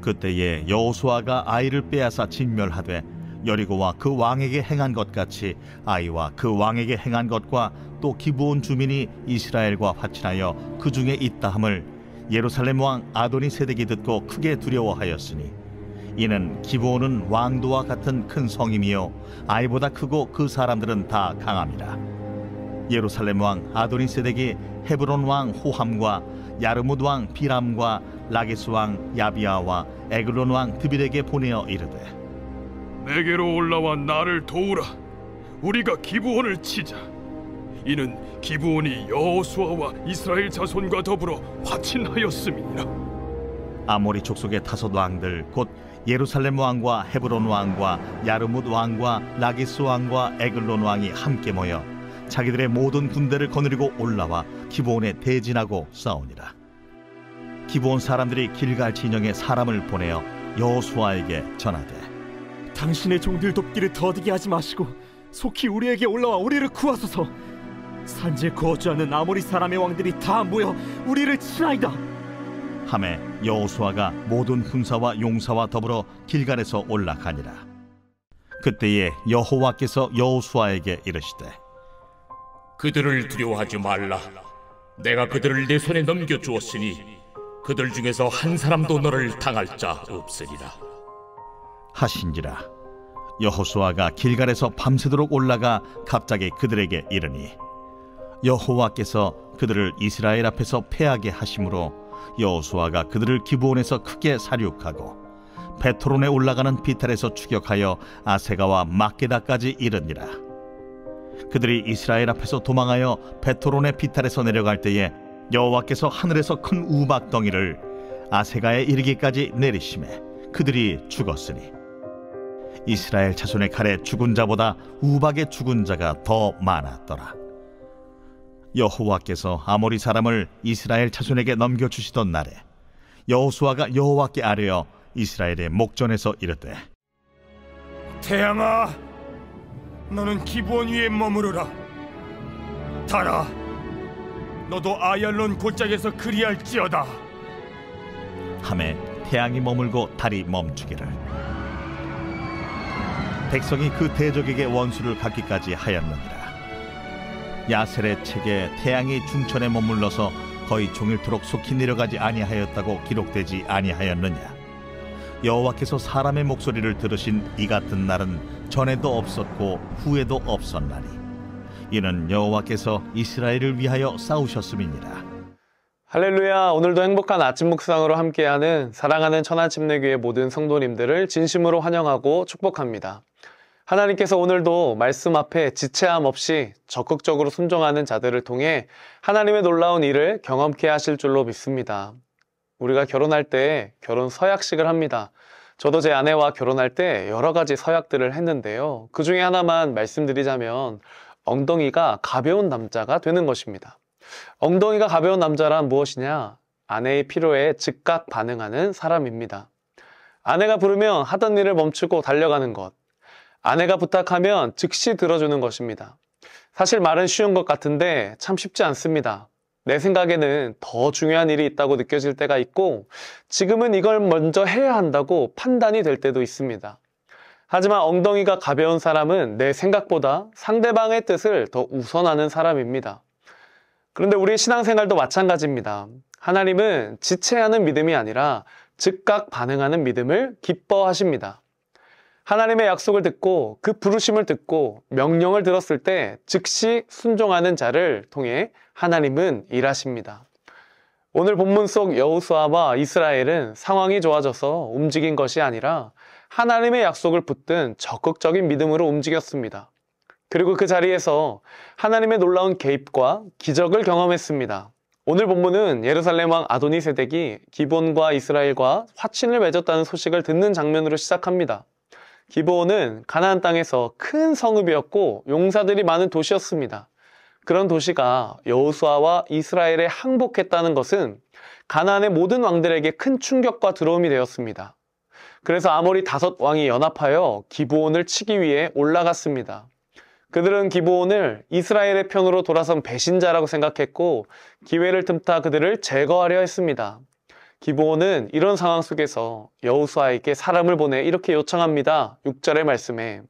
그때에 여호수아가 아이를 빼앗아 진멸하되 여리고와 그 왕에게 행한 것 같이 아이와 그 왕에게 행한 것과 또 기브온 주민이 이스라엘과 화친하여 그 중에 있다함을 예루살렘 왕 아도니세덱이 듣고 크게 두려워하였으니 이는 기브온은 왕도와 같은 큰 성임이요 아이보다 크고 그 사람들은 다 강함이라. 예루살렘 왕 아도니세덱이 헤브론 왕 호함과 야르뭇 왕 비람과 라기스 왕 야비아와 에글론 왕 드빌에게 보내어 이르되 내게로 올라와 나를 도우라. 우리가 기브온을 치자. 이는 기브온이 여호수아와 이스라엘 자손과 더불어 화친하였음이니라. 아모리 족속의 다섯 왕들 곧 예루살렘 왕과 헤브론 왕과 야르뭇 왕과 라기스 왕과 에글론 왕이 함께 모여 자기들의 모든 군대를 거느리고 올라와 기브온에 대진하고 싸우니라. 기브온 사람들이 길갈 진영에 사람을 보내어 여호수아에게 전하되 당신의 종들 돕기를 더디게 하지 마시고 속히 우리에게 올라와 우리를 구하소서. 산지에 거주하는 아모리 사람의 왕들이 다 모여 우리를 치나이다. 하매 여호수아가 모든 군사와 용사와 더불어 길갈에서 올라가니라. 그때에 여호와께서 여호수아에게 이르시되 그들을 두려워하지 말라. 내가 그들을 내 손에 넘겨주었으니 그들 중에서 한 사람도 너를 당할 자 없으리라 하신지라. 여호수아가 길갈에서 밤새도록 올라가 갑자기 그들에게 이르니 여호와께서 그들을 이스라엘 앞에서 패하게 하심으로 여호수아가 그들을 기브온에서 크게 사륙하고 베토론에 올라가는 비탈에서 추격하여 아세가와 막게다까지 이르니라. 그들이 이스라엘 앞에서 도망하여 베토론의 비탈에서 내려갈 때에 여호와께서 하늘에서 큰 우박덩이를 아세가에 이르기까지 내리심에 그들이 죽었으니 이스라엘 자손의 칼에 죽은 자보다 우박의 죽은 자가 더 많았더라. 여호와께서 아모리 사람을 이스라엘 자손에게 넘겨주시던 날에 여호수아가 여호와께 아뢰어 이스라엘의 목전에서 이르되 태양아, 너는 기브온 위에 머무르라. 달아, 너도 아얄론 골짜기에서 그리할지어다. 하매 태양이 머물고 달이 멈추기를 백성이 그 대적에게 원수를 갚기까지 하였느니라. 야셀의 책에 태양이 중천에 머물러서 거의 종일토록 속히 내려가지 아니하였다고 기록되지 아니하였느냐. 여호와께서 사람의 목소리를 들으신 이 같은 날은 전에도 없었고 후에도 없었나니 이는 여호와께서 이스라엘을 위하여 싸우셨음이니라. 할렐루야. 오늘도 행복한 아침 묵상으로 함께하는 사랑하는 천하침례교회 모든 성도님들을 진심으로 환영하고 축복합니다. 하나님께서 오늘도 말씀 앞에 지체함 없이 적극적으로 순종하는 자들을 통해 하나님의 놀라운 일을 경험케 하실 줄로 믿습니다. 우리가 결혼할 때 결혼 서약식을 합니다. 저도 제 아내와 결혼할 때 여러 가지 서약들을 했는데요. 그 중에 하나만 말씀드리자면 엉덩이가 가벼운 남자가 되는 것입니다. 엉덩이가 가벼운 남자란 무엇이냐? 아내의 필요에 즉각 반응하는 사람입니다. 아내가 부르면 하던 일을 멈추고 달려가는 것, 아내가 부탁하면 즉시 들어주는 것입니다. 사실 말은 쉬운 것 같은데 참 쉽지 않습니다. 내 생각에는 더 중요한 일이 있다고 느껴질 때가 있고 지금은 이걸 먼저 해야 한다고 판단이 될 때도 있습니다. 하지만 엉덩이가 가벼운 사람은 내 생각보다 상대방의 뜻을 더 우선하는 사람입니다. 그런데 우리의 신앙생활도 마찬가지입니다. 하나님은 지체하는 믿음이 아니라 즉각 반응하는 믿음을 기뻐하십니다. 하나님의 약속을 듣고 그 부르심을 듣고 명령을 들었을 때 즉시 순종하는 자를 통해 하나님은 일하십니다. 오늘 본문 속 여호수아와 이스라엘은 상황이 좋아져서 움직인 것이 아니라 하나님의 약속을 붙든 적극적인 믿음으로 움직였습니다. 그리고 그 자리에서 하나님의 놀라운 개입과 기적을 경험했습니다. 오늘 본문은 예루살렘 왕 아도니세덱이 기브온과 이스라엘과 화친을 맺었다는 소식을 듣는 장면으로 시작합니다. 기브온은 가나안 땅에서 큰 성읍이었고 용사들이 많은 도시였습니다. 그런 도시가 여호수아와 이스라엘에 항복했다는 것은 가나안의 모든 왕들에게 큰 충격과 두려움이 되었습니다. 그래서 아모리 5왕이 연합하여 기브온을 치기 위해 올라갔습니다. 그들은 기브온을 이스라엘의 편으로 돌아선 배신자라고 생각했고 기회를 틈타 그들을 제거하려 했습니다. 기브온은 이런 상황 속에서 여호수아에게 사람을 보내 이렇게 요청합니다. 6절의 말씀에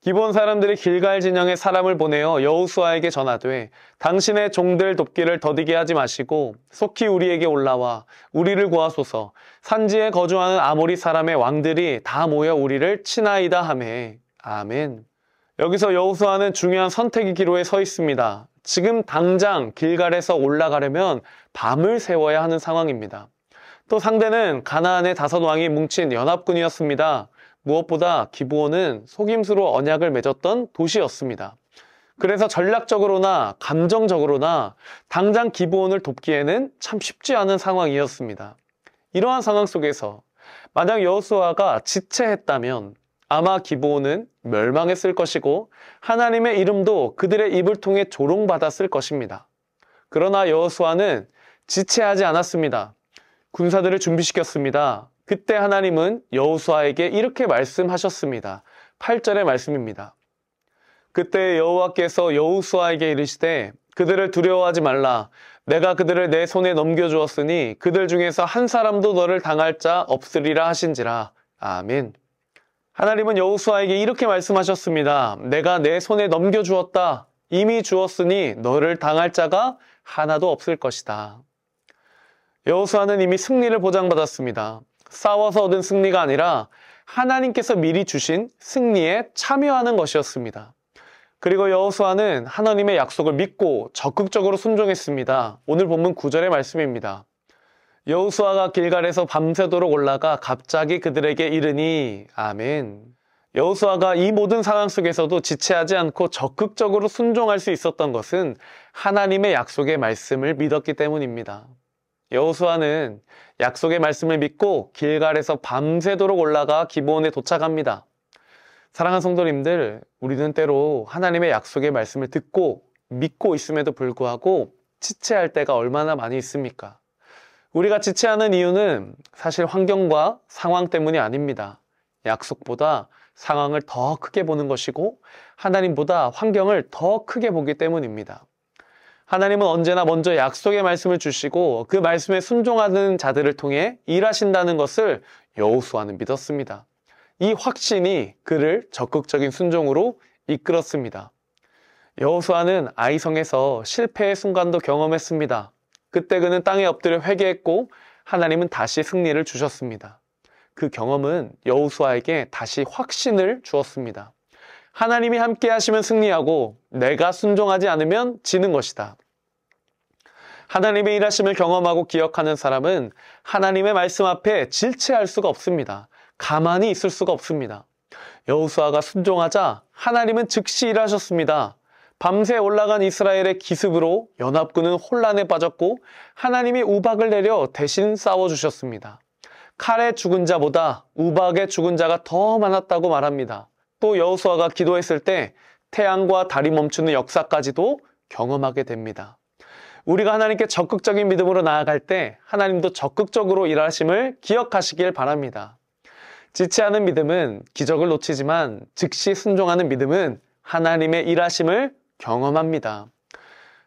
기브온 사람들이 길갈 진영에 사람을 보내어 여호수아에게 전하되 당신의 종들 돕기를 더디게 하지 마시고 속히 우리에게 올라와 우리를 구하소서. 산지에 거주하는 아모리 사람의 왕들이 다 모여 우리를 치나이다 하매. 아멘. 여기서 여호수아는 중요한 선택의 기로에 서 있습니다. 지금 당장 길갈에서 올라가려면 밤을 새워야 하는 상황입니다. 또 상대는 가나안의 5왕이 뭉친 연합군이었습니다. 무엇보다 기브온은 속임수로 언약을 맺었던 도시였습니다. 그래서 전략적으로나 감정적으로나 당장 기브온을 돕기에는 참 쉽지 않은 상황이었습니다. 이러한 상황 속에서 만약 여호수아가 지체했다면 아마 기브온은 멸망했을 것이고 하나님의 이름도 그들의 입을 통해 조롱받았을 것입니다. 그러나 여호수아는 지체하지 않았습니다. 군사들을 준비시켰습니다. 그때 하나님은 여호수아에게 이렇게 말씀하셨습니다. 8절의 말씀입니다. 그때 여호와께서 여호수아에게 이르시되 그들을 두려워하지 말라. 내가 그들을 내 손에 넘겨주었으니 그들 중에서 한 사람도 너를 당할 자 없으리라 하신지라. 아멘. 하나님은 여호수아에게 이렇게 말씀하셨습니다. 내가 내 손에 넘겨주었다. 이미 주었으니 너를 당할 자가 하나도 없을 것이다. 여호수아는 이미 승리를 보장받았습니다. 싸워서 얻은 승리가 아니라 하나님께서 미리 주신 승리에 참여하는 것이었습니다. 그리고 여호수아는 하나님의 약속을 믿고 적극적으로 순종했습니다. 오늘 본문 9절의 말씀입니다. 여호수아가 길갈에서 밤새도록 올라가 갑자기 그들에게 이르니. 아멘. 여호수아가 이 모든 상황 속에서도 지체하지 않고 적극적으로 순종할 수 있었던 것은 하나님의 약속의 말씀을 믿었기 때문입니다. 여호수아는 약속의 말씀을 믿고 길갈에서 밤새도록 올라가 기브온에 도착합니다. 사랑하는 성도님들, 우리는 때로 하나님의 약속의 말씀을 듣고 믿고 있음에도 불구하고 지체할 때가 얼마나 많이 있습니까? 우리가 지체하는 이유는 사실 환경과 상황 때문이 아닙니다. 약속보다 상황을 더 크게 보는 것이고 하나님보다 환경을 더 크게 보기 때문입니다. 하나님은 언제나 먼저 약속의 말씀을 주시고 그 말씀에 순종하는 자들을 통해 일하신다는 것을 여호수아는 믿었습니다. 이 확신이 그를 적극적인 순종으로 이끌었습니다. 여호수아는 아이성에서 실패의 순간도 경험했습니다. 그때 그는 땅에 엎드려 회개했고 하나님은 다시 승리를 주셨습니다. 그 경험은 여호수아에게 다시 확신을 주었습니다. 하나님이 함께 하시면 승리하고 내가 순종하지 않으면 지는 것이다. 하나님의 일하심을 경험하고 기억하는 사람은 하나님의 말씀 앞에 질체할 수가 없습니다. 가만히 있을 수가 없습니다. 여호수아가 순종하자 하나님은 즉시 일하셨습니다. 밤새 올라간 이스라엘의 기습으로 연합군은 혼란에 빠졌고 하나님이 우박을 내려 대신 싸워주셨습니다. 칼에 죽은 자보다 우박에 죽은 자가 더 많았다고 말합니다. 또 여호수아가 기도했을 때 태양과 달이 멈추는 역사까지도 경험하게 됩니다. 우리가 하나님께 적극적인 믿음으로 나아갈 때 하나님도 적극적으로 일하심을 기억하시길 바랍니다. 지체하는 믿음은 기적을 놓치지만 즉시 순종하는 믿음은 하나님의 일하심을 경험합니다.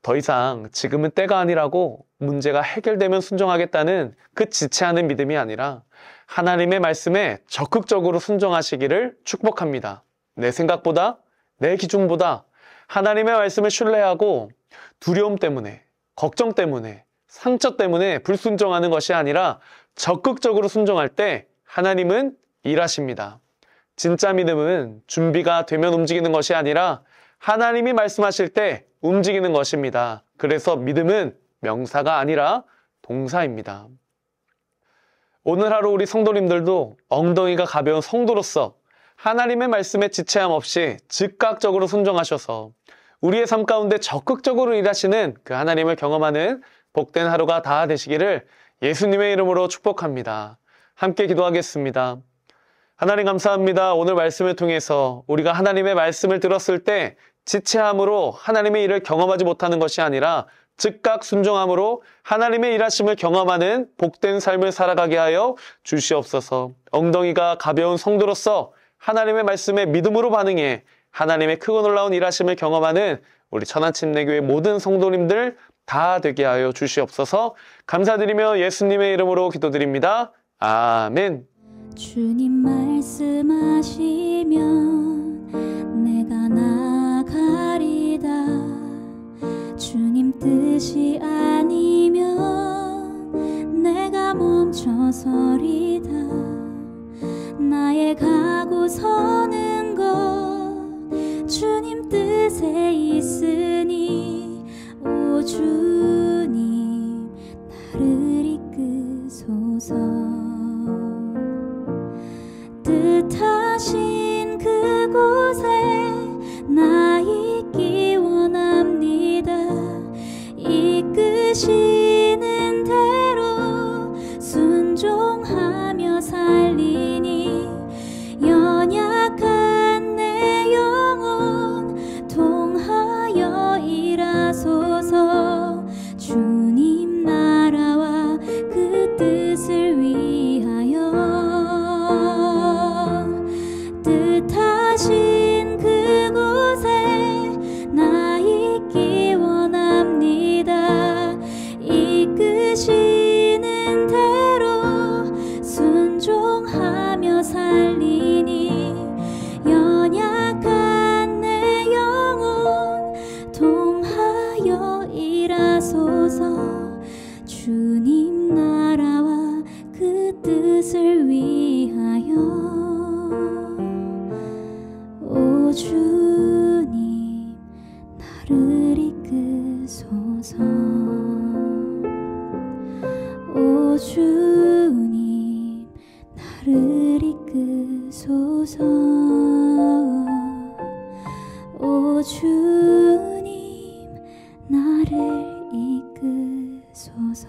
더 이상 지금은 때가 아니라고 문제가 해결되면 순종하겠다는 그 지체하는 믿음이 아니라 하나님의 말씀에 적극적으로 순종하시기를 축복합니다. 내 생각보다, 내 기준보다 하나님의 말씀을 신뢰하고 두려움 때문에, 걱정 때문에, 상처 때문에 불순종하는 것이 아니라 적극적으로 순종할 때 하나님은 일하십니다. 진짜 믿음은 준비가 되면 움직이는 것이 아니라 하나님이 말씀하실 때 움직이는 것입니다. 그래서 믿음은 명사가 아니라 동사입니다. 오늘 하루 우리 성도님들도 엉덩이가 가벼운 성도로서 하나님의 말씀에 지체함 없이 즉각적으로 순종하셔서 우리의 삶 가운데 적극적으로 일하시는 그 하나님을 경험하는 복된 하루가 다 되시기를 예수님의 이름으로 축복합니다. 함께 기도하겠습니다. 하나님 감사합니다. 오늘 말씀을 통해서 우리가 하나님의 말씀을 들었을 때 지체함으로 하나님의 일을 경험하지 못하는 것이 아니라 즉각 순종함으로 하나님의 일하심을 경험하는 복된 삶을 살아가게 하여 주시옵소서. 엉덩이가 가벼운 성도로서 하나님의 말씀에 믿음으로 반응해 하나님의 크고 놀라운 일하심을 경험하는 우리 천안침례교회 모든 성도님들 다 되게 하여 주시옵소서. 감사드리며 예수님의 이름으로 기도드립니다. 아멘. 주님 말씀하시면 내가 나가리다. 주님 뜻이 아니면 내가 멈춰서리다. 나의 가고 서는 것 주님 뜻에 있으니 오 주님 나를 이끄소서. 뜻하신 그곳에 나 있기 원합니다. 이끄시는 대로 순종하며 살리니 연약한 내 영혼 통하여 일하소서. 주님 나라와 그 뜻을 위하여 뜻하신 그곳에 나 있기 원합니다. 이끄시는 대로 순종하며 살리니 연약한 내 영혼 통하여 일하소서. 주님 나라와 그 뜻을 위하여 오 주님 나를 이끄소서. 오 주님 나를 이끄소서. 오 주님 나를 이끄소서.